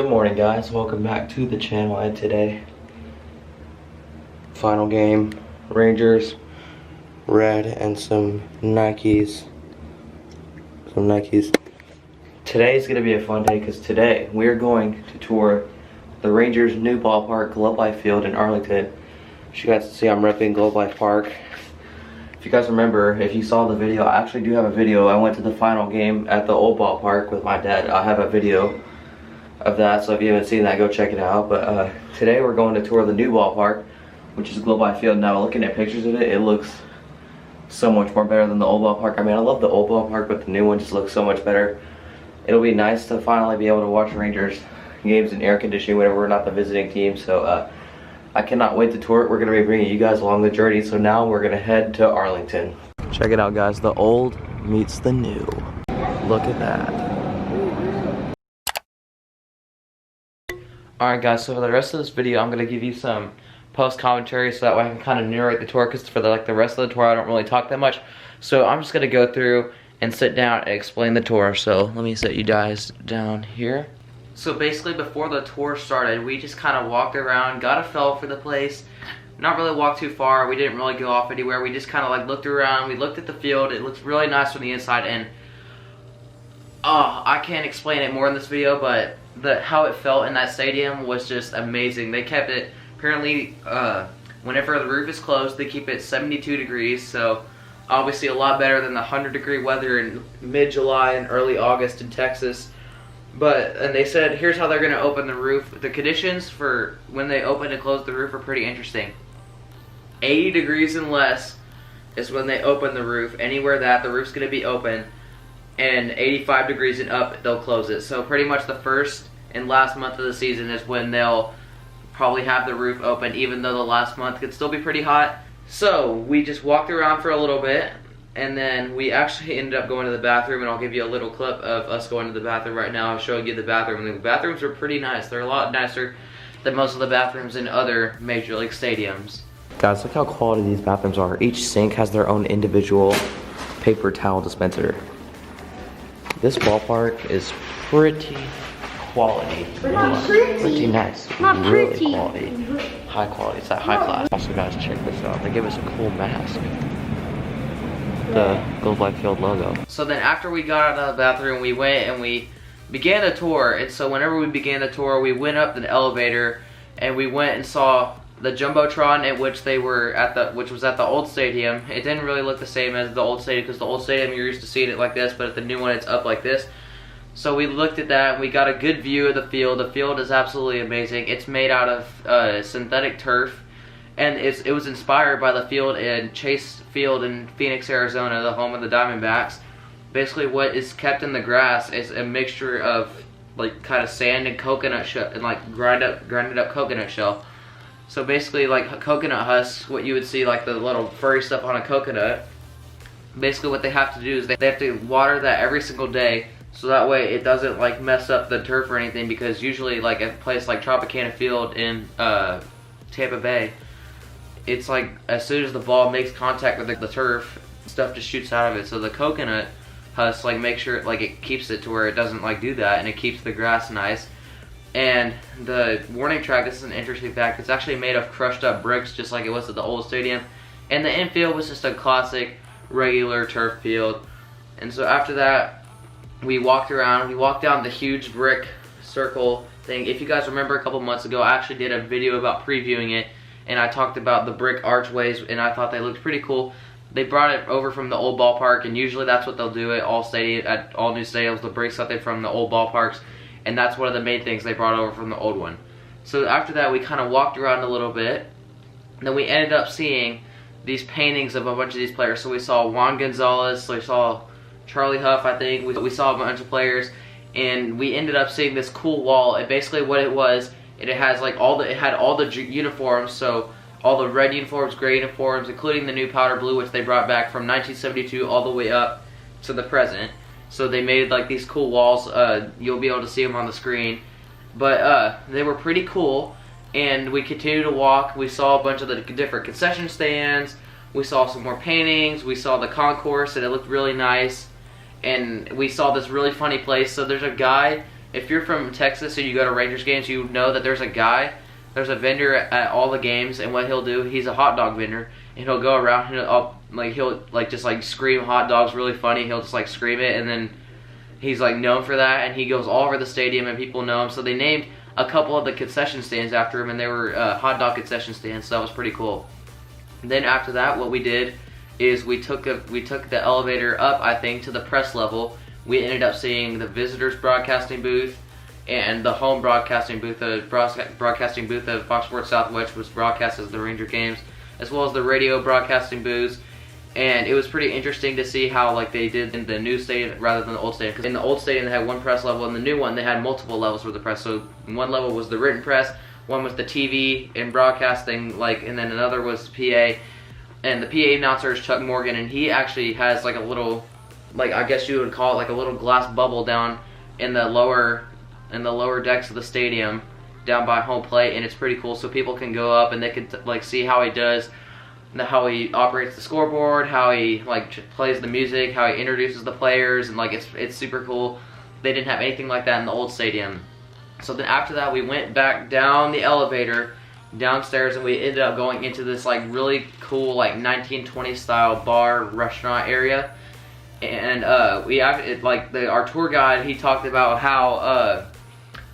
Good morning, guys. Welcome back to the channel. And today, final game, Rangers, red, and some Nikes. Today's gonna be a fun day because today we are going to tour the Rangers' new ballpark, Globe Life Field in Arlington. As you guys can see, I'm repping Globe Life Park. If you guys remember, if you saw the video, I actually do have a video. I went to the final game at the old ballpark with my dad. I have a video of that, so if you haven't seen that, go check it out. But today we're going to tour the new ballpark, which is Globe Life Field. Now, looking at pictures of it, it looks so much more better than the old ballpark. I mean, I love the old ballpark, but the new one just looks so much better. It'll be nice to finally be able to watch Rangers games in air conditioning whenever we're not the visiting team. So I cannot wait to tour it. We're going to be bringing you guys along the journey. So now we're going to head to Arlington. Check it out, guys. The old meets the new. Look at that. Alright, guys, so for the rest of this video, I'm going to give you some post commentary so that way I can kind of narrate the tour, because for the rest of the tour I don't really talk that much. So I'm just going to go through and sit down and explain the tour. So let me sit you guys down here. So basically, before the tour started, we just kind of walked around, got a feel for the place. Not really walked too far. We didn't really go off anywhere. We just kind of looked around. We looked at the field. It looks really nice from the inside, and I can't explain it more in this video, but how it felt in that stadium was just amazing. They kept it, apparently, whenever the roof is closed, they keep it 72 degrees, so obviously a lot better than the 100-degree weather in mid-July and early August in Texas. And they said, here's how they're going to open the roof. The conditions for when they open and close the roof are pretty interesting. 80 degrees and less is when they open the roof. Anywhere that the roof's going to be open. And 85 degrees and up, they'll close it. So pretty much the first and last month of the season is when they'll probably have the roof open, even though the last month could still be pretty hot. So we just walked around for a little bit, and then we actually ended up going to the bathroom, and I'll give you a little clip of us going to the bathroom right now. I'll show you the bathroom. The bathrooms are pretty nice. They're a lot nicer than most of the bathrooms in other major league stadiums. Guys, look how quality these bathrooms are. Each sink has their own individual paper towel dispenser. This ballpark is pretty quality. Pretty nice. Not really pretty. Quality. High quality. It's that high class. Also, guys, check this out. They give us a cool mask. The Globe Life Field logo. So then after we got out of the bathroom, we went and we began the tour. And so whenever we began the tour, we went up the elevator and we went and saw the Jumbotron at which they were at which was at the old stadium. It didn't really look the same as the old stadium, because the old stadium you're used to seeing it like this, but at the new one it's up like this. So we looked at that and we got a good view of the field. The field is absolutely amazing. It's made out of synthetic turf, and it was inspired by the field in Chase Field in Phoenix, Arizona, the home of the Diamondbacks. Basically, what is kept in the grass is a mixture of kind of sand and coconut shell, and grinded up coconut shell. So basically, like coconut husks, what you would see like the little furry stuff on a coconut. Basically, what they have to do is they have to water that every single day, so that way it doesn't mess up the turf or anything. Because usually, like a place like Tropicana Field in Tampa Bay, it's like as soon as the ball makes contact with the turf, stuff just shoots out of it. So the coconut husk make sure it keeps it to where it doesn't do that, and it keeps the grass nice. And the warning track, this is an interesting fact, it's actually made of crushed up bricks, just like it was at the old stadium. And the infield was just a classic, regular turf field. And so after that, we walked around, we walked down the huge brick circle thing. If you guys remember a couple months ago, I actually did a video about previewing it, and I talked about the brick archways, and I thought they looked pretty cool. They brought it over from the old ballpark, and usually that's what they'll do at all new stadiums. They'll bring something from the old ballparks. And that's one of the main things they brought over from the old one. So after that, we kind of walked around a little bit. And then we ended up seeing these paintings of a bunch of these players. So we saw Juan Gonzalez, we saw Charlie Huff, I think. We saw a bunch of players. And we ended up seeing this cool wall. And basically what it was, it has it had all the uniforms. So all the red uniforms, gray uniforms, including the new powder blue, which they brought back from 1972 all the way up to the present. So they made these cool walls. You'll be able to see them on the screen. But they were pretty cool. And we continued to walk. We saw a bunch of the different concession stands. We saw some more paintings. We saw the concourse, and it looked really nice. And we saw this really funny place. So there's a guy if you're from Texas and you go to Rangers games, you know that there's a vendor at all the games, and what he'll do, he's a hot dog vendor, and he'll go around and he'll just scream hot dogs really funny. He'll just scream it, and then he's known for that, and he goes all over the stadium, and people know him. So they named a couple of the concession stands after him, and they were hot dog concession stands. So that was pretty cool. And then after that, what we did is we took the elevator up, I think, to the press level. We ended up seeing the visitors broadcasting booth and the home broadcasting booth. The broadcasting booth of Fox Sports Southwest was broadcast as the Ranger games, as well as the radio broadcasting booths. And it was pretty interesting to see how they did in the new stadium rather than the old stadium. Because in the old stadium they had one press level, and the new one they had multiple levels for the press. So one level was the written press, one was the TV and broadcasting, and then another was PA. And the PA announcer is Chuck Morgan, and he actually has a little, I guess you would call it a little glass bubble down in the lower decks of the stadium, down by home plate, and it's pretty cool. So people can go up and they can see how he does. How he operates the scoreboard, how he plays the music, how he introduces the players, and it's super cool. They didn't have anything like that in the old stadium. So then after that, we went back down the elevator downstairs, and we ended up going into this really cool 1920s style bar restaurant area. And our tour guide, he talked about how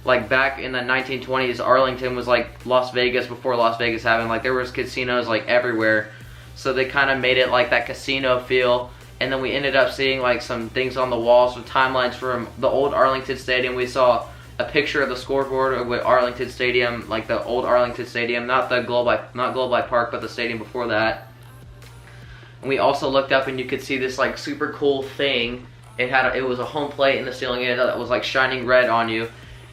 back in the 1920s, Arlington was Las Vegas before Las Vegas happened. There was casinos everywhere, so they kind of made it that casino feel. And then we ended up seeing some things on the walls with timelines from the old Arlington Stadium. We saw a picture of the scoreboard with Arlington Stadium, the old Arlington Stadium, not BALLPARK, but the stadium before that. And we also looked up, and you could see this super cool thing. It was a home plate in the ceiling, and it was shining red on you.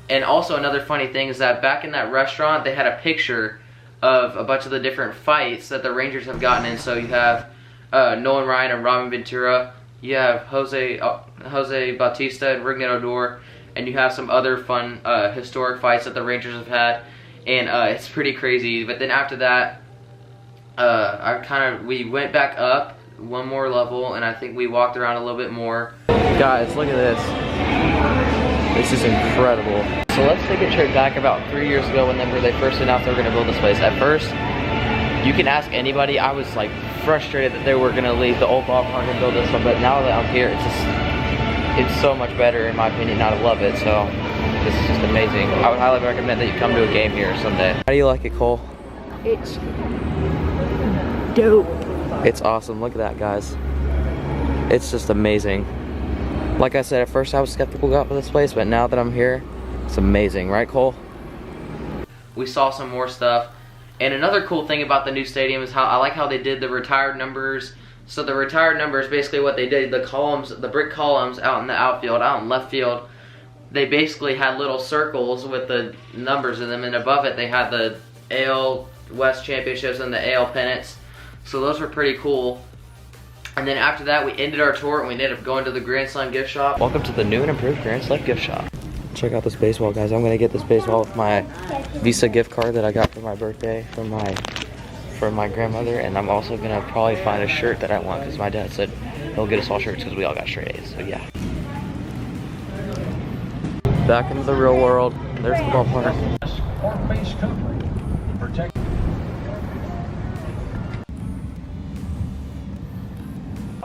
And also another funny thing is that back in that restaurant, they had a picture of a bunch of the different fights that the Rangers have gotten in. So you have Nolan Ryan and Robin Ventura. You have Jose Bautista and Ring Odor. And you have some other fun historic fights that the Rangers have had. And it's pretty crazy. But then after that, we went back up one more level, and I think we walked around a little bit more. Guys, look at this. This is incredible. So let's take a trip back about 3 years ago whenever they first announced they were going to build this place. At first, you can ask anybody, I was frustrated that they were going to leave the old ballpark and build this one, but now that I'm here, it's so much better in my opinion. I love it, so this is just amazing. I would highly recommend that you come to a game here someday. How do you like it, Cole? It's dope. It's awesome. Look at that, guys. It's just amazing. Like I said, at first I was skeptical about this place, but now that I'm here, it's amazing, right, Cole? We saw some more stuff, and another cool thing about the new stadium is I like how they did the retired numbers. So the retired numbers, basically what they did, the brick columns out in the outfield, out in left field, they basically had little circles with the numbers in them, and above it they had the AL West championships and the AL pennants. So those were pretty cool. And then after that, we ended our tour, and we ended up going to the Grand Slam gift shop. Welcome to the new and improved Grand Slam gift shop. Check out this baseball, guys. I'm gonna get this baseball with my Visa gift card that I got for my birthday from my grandmother, and I'm also gonna probably find a shirt that I want because my dad said he'll get us all shirts because we all got straight A's. So yeah. Back into the real world. There's the ballpark.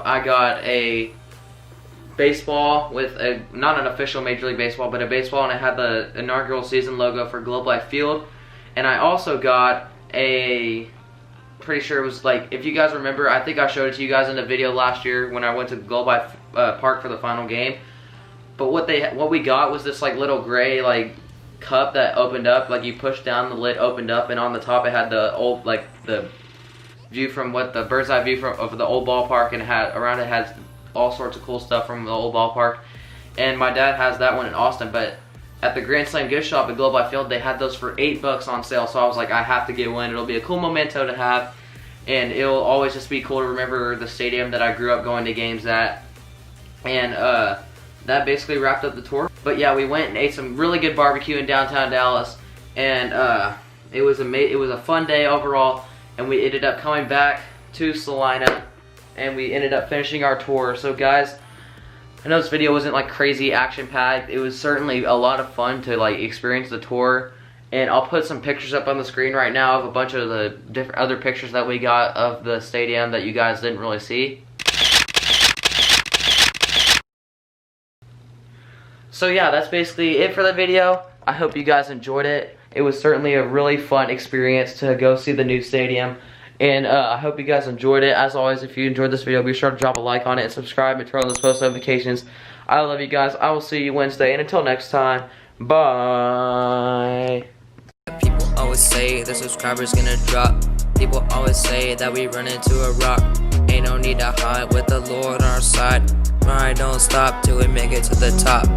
I got a baseball with not an official Major League Baseball, but a baseball, and it had the inaugural season logo for Globe Life Field. And I also got pretty sure it was if you guys remember, I think I showed it to you guys in a video last year when I went to Globe Life Park for the final game. But what we got was this little gray cup that opened up, you pushed down, the lid opened up, and on the top it had the old the view from the bird's eye view of the old ballpark, and around it has all sorts of cool stuff from the old ballpark. And my dad has that one in Austin, but at the Grand Slam gift shop at Globe Life Field, they had those for $8 on sale. So I was like, I have to get one. It'll be a cool memento to have, and it'll always just be cool to remember the stadium that I grew up going to games at. And that basically wrapped up the tour. But yeah, we went and ate some really good barbecue in downtown Dallas, and it was a fun day overall. And we ended up coming back to Salina, and we ended up finishing our tour. So guys, I know this video wasn't like crazy action packed. It was certainly a lot of fun to like experience the tour. And I'll put some pictures up on the screen right now of a bunch of the different other pictures that we got of the stadium that you guys didn't really see. So yeah, that's basically it for the video. I hope you guys enjoyed it. It was certainly a really fun experience to go see the new stadium. And I hope you guys enjoyed it. As always, if you enjoyed this video, be sure to drop a like on it and subscribe and turn on those post notifications. I love you guys. I will see you Wednesday. And until next time, bye. People always say the subscribers gonna drop. People always say that we run into a rock. Ain't no need to hide with the Lord on our side. Grind don't stop till we make it to the top.